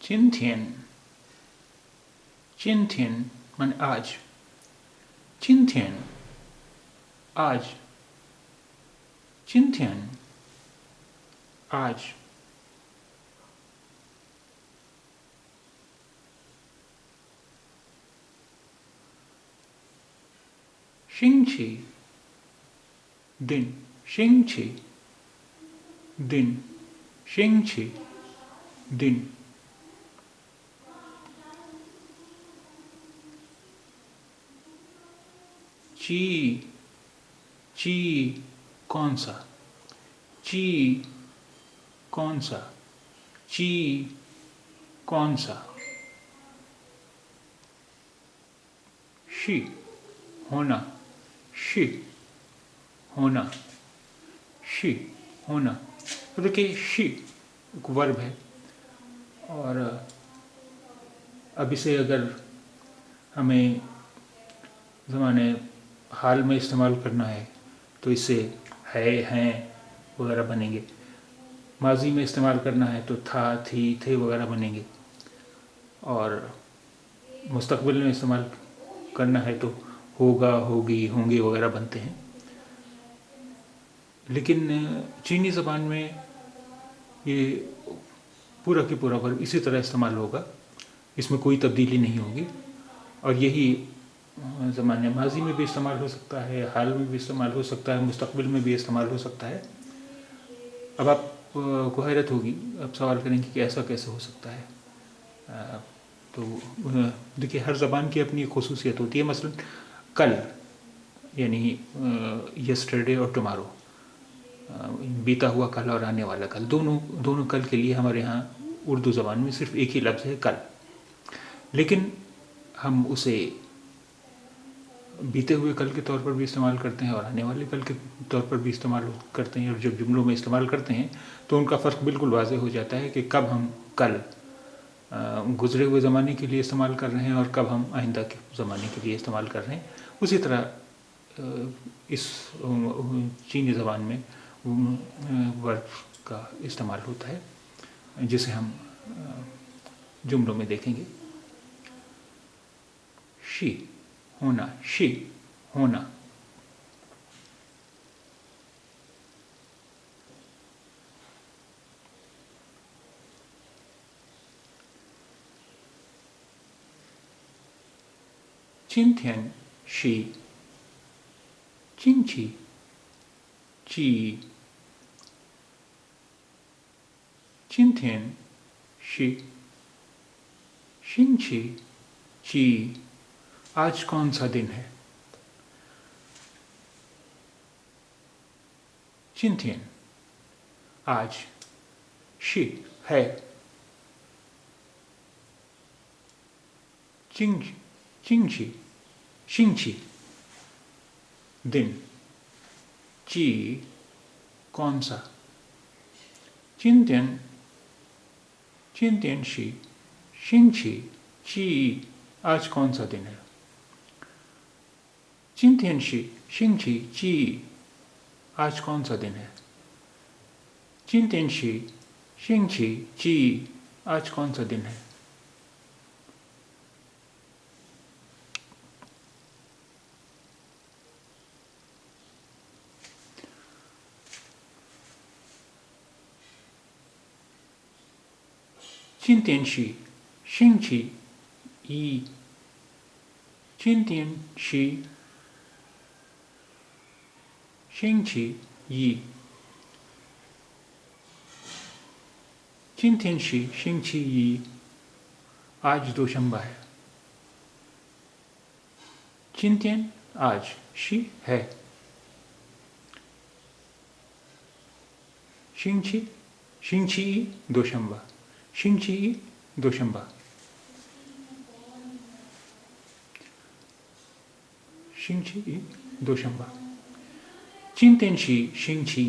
今天，今天माने आज, 今天, आज, 今天, आज, 星期, दिन, 星期, दिन, 星期, दिन, 记忆 कौन सा, 记忆 कौन सा, 记忆 कौन सा, 是 होना, 是 होना, 是 होना. तो देखिए शी एक वर्ब है और अब इसे अगर हमें ज़माने हाल में इस्तेमाल करना है तो इससे है, हैं वगैरह बनेंगे. माजी में इस्तेमाल करना है तो था, थी, थे वगैरह बनेंगे. और मुस्तकबिल में इस्तेमाल करना है तो होगा, होगी, होंगे वगैरह बनते हैं. लेकिन चीनी ज़बान में ये पूरा की पूरा वर्ब इसी तरह इस्तेमाल होगा, इसमें कोई तब्दीली नहीं होगी. और यही ज़माने माजी में भी इस्तेमाल हो सकता है, हाल में भी इस्तेमाल हो सकता है, मुस्तकबिल में भी इस्तेमाल हो सकता है. अब आप को हैरत होगी, आप सवाल करेंगे कि ऐसा कैसे हो सकता है. तो देखिए हर ज़बान की अपनी एक खुसूसियत होती है. मसलन कल यानी यस्टरडे और टुमारो, बीता हुआ कल और आने वाला कल, दोनों कल के लिए हमारे यहाँ उर्दू ज़बान में सिर्फ एक ही लफ्ज़ है कल. लेकिन हम उसे बीते हुए कल के तौर पर भी इस्तेमाल करते हैं और आने वाले कल के तौर पर भी इस्तेमाल करते हैं. और जब जुमलों में इस्तेमाल करते हैं तो उनका फ़र्क बिल्कुल वाज़ेह हो जाता है कि कब हम कल गुज़रे हुए ज़माने के लिए इस्तेमाल कर रहे हैं और कब हम आइंदा के ज़माने के लिए इस्तेमाल कर रहे हैं. उसी तरह इस चीनी ज़बान में वर्ब का इस्तेमाल होता है जिसे हम जुमलों में देखेंगे. शी होना, शी होना. चिंत्यन शी, चिंची, ची, चिंत्यन शी, शिंची, ची. आज कौन सा दिन है? चिंत्यन आज, शी है, चिंग, चिंची, शिंची दिन, ची कौन सा. चिंत्यन, चिंत्यन शी, शिंची, ची आज कौन सा दिन है. चिंत्यन शी, शिंची, ची आज कौन सा दिन है. चिंत्यन शी, शिंची, ची आज कौन सा दिन है. चिंत्यन शी, शिंची, ई, चिंत्यन शी, शिंची, ई. चिंत्यन शी, शिंची, ई आज दोशंबा है. चिंत्यन आज, शी है, शिंची, शिंची दोशंबा, शिंची दोशंबा, शिंची दोशंबा. चिंत्यन शी, शिंची,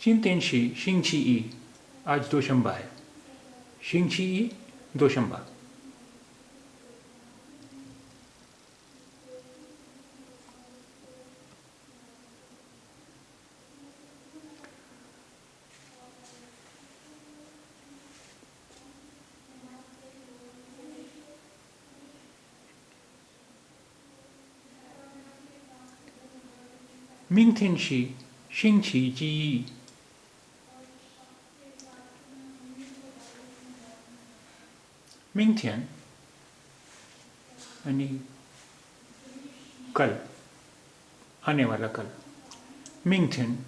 चिंत्यन शी, शिंची आज दोशंबा है, शिंची दोशंबा. 明天是星期几？明天यानी कल, आने वाला कल।明天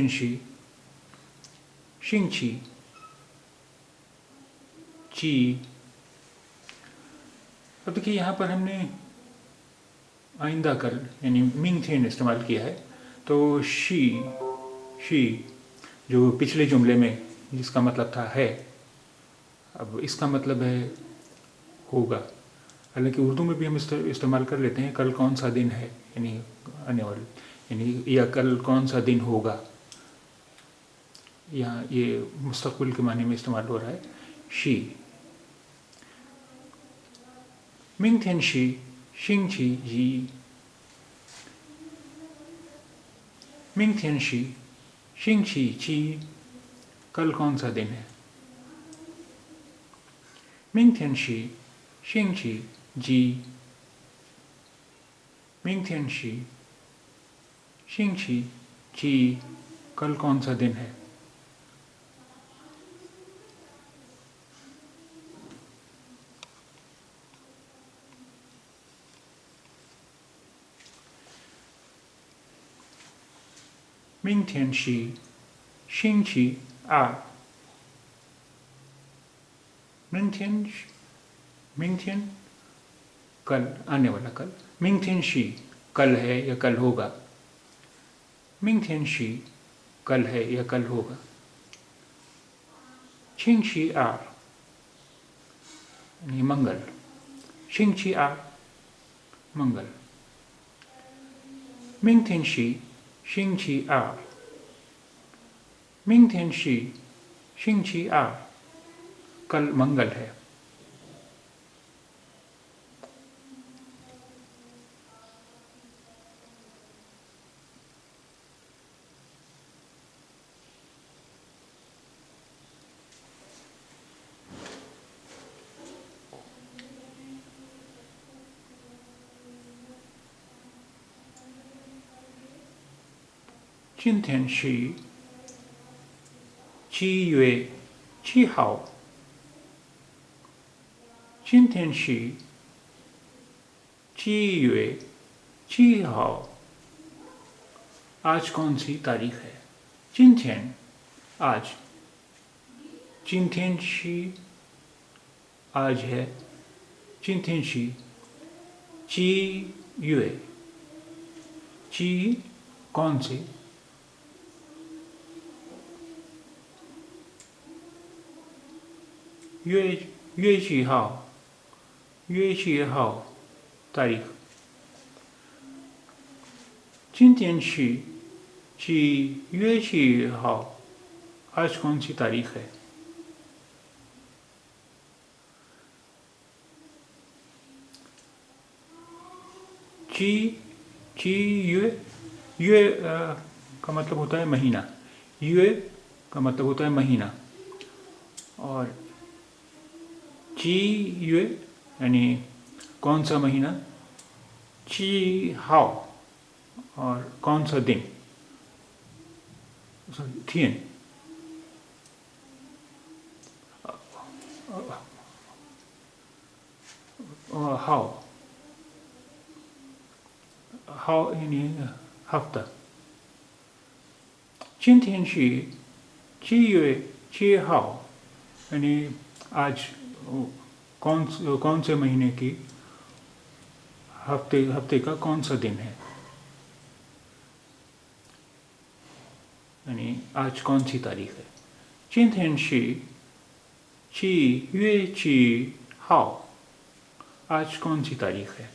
是星期几? अब देखिए यहाँ पर हमने आइंदा कल यानी मिंगथेन इस्तेमाल किया है, तो शी जो पिछले जुमले में जिसका मतलब था है, अब इसका मतलब है होगा। हालांकि उर्दू में भी हम इस्तेमाल कर लेते हैं कल कौन सा दिन है, यानी आने वाले, यानी या कल कौन सा दिन होगा। यहाँ ये मुस्तक़बिल के माने में इस्तेमाल हो रहा है शी। 明天是星期一。明天是星期几? कल कौन सा दिन है? 明天是星期几? 明天是星期几? कल कौन सा दिन है?明天是星期二。明天कल, आने वाला कल। 明天是 कल है या कल होगा। 明天是 कल है या कल होगा। 星期二 यानी मंगल। 星期二 मंगल। 明天是星期二。明天是星期二 कल मंगल है।今天是7月7号。今天是7月7号। आज कौन सी तारीख है? 今天 आज। 今天是 आज है। 今天是7月 कौन सी? 月几号तारीख। 今天是7月7号। आज कौन सी तारीख है? 月 का मतलब होता है महीना। ये का मतलब होता है महीना, और ये यानी कौन सा महीना। 7号 और कौन सा दिन, 天। हाउ यानी हफ्ता। 今天是7月7号 यानी आज कौन से महीने की हफ्ते का कौन सा दिन है, यानी आज कौन सी तारीख है। 今天是7月7号। आज कौन सी तारीख है?